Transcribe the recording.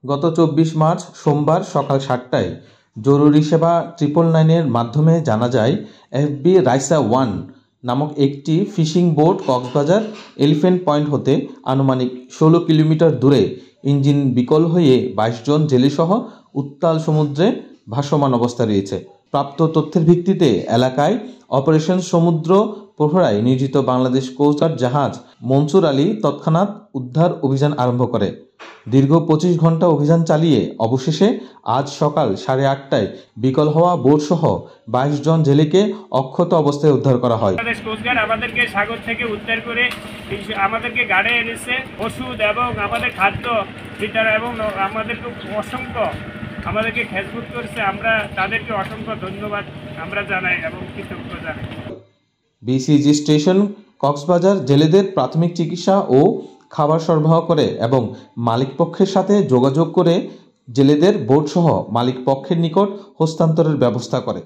গত ২৪ মার্চ সোমবার সকাল ৭টায় জরুরি সেবা 999-এর মাধ্যমে জানা যায় এফবি রাইসা 1 নামক একটি fishing boat Cox's Bazar elephant point হতে আনুমানিক ১৬ কিলোমিটার দূরে ইঞ্জিন বিকল হয়ে ২২ জন জেলেসহ উত্তাল সমুদ্রে ভাসমান অবস্থায় রয়েছে। প্রাপ্ত তথ্যের ভিত্তিতে এলাকায় অপারেশন সমুদ্র প্রহরায় নিয়োজিত বাংলাদেশ কোস্টগার্ড জাহাজ মনসুর আলী তৎক্ষণাৎ উদ্ধার অভিযান আরম্ভ করে। দীর্ঘ ২৫ ঘন্টা অভিযান চালিয়ে অবশেষে আজ সকাল ৮:৩০টায় বিকল হওয়া বোটসহ ২২ জন জেলেকে অক্ষত অবস্থায় উদ্ধার করা হয়। বাংলাদেশ কোস্টগার্ড আমাদেরকে সাগর থেকে উদ্ধার করে আমাদেরকে গাড়ে এনেছে, ওষুধ এবং আমাদের খাদ্য বিতরণ এবং আমাদেরকে অসংখ্য আমাদেরকে খেজমত করেছে। আমরা তাদেরকে অসংখ্য ধন্যবাদ আমরা জানাই এবং কৃতজ্ঞ জানাই। বিসিজি স্টেশন কক্সবাজার জেলেদের প্রাথমিক চিকিৎসা ও খাবার সরবরাহ করে এবং মালিকপক্ষের সাথে যোগাযোগ করে জেলেদের বোটসহ মালিকপক্ষের নিকট হস্তান্তরের ব্যবস্থা করে।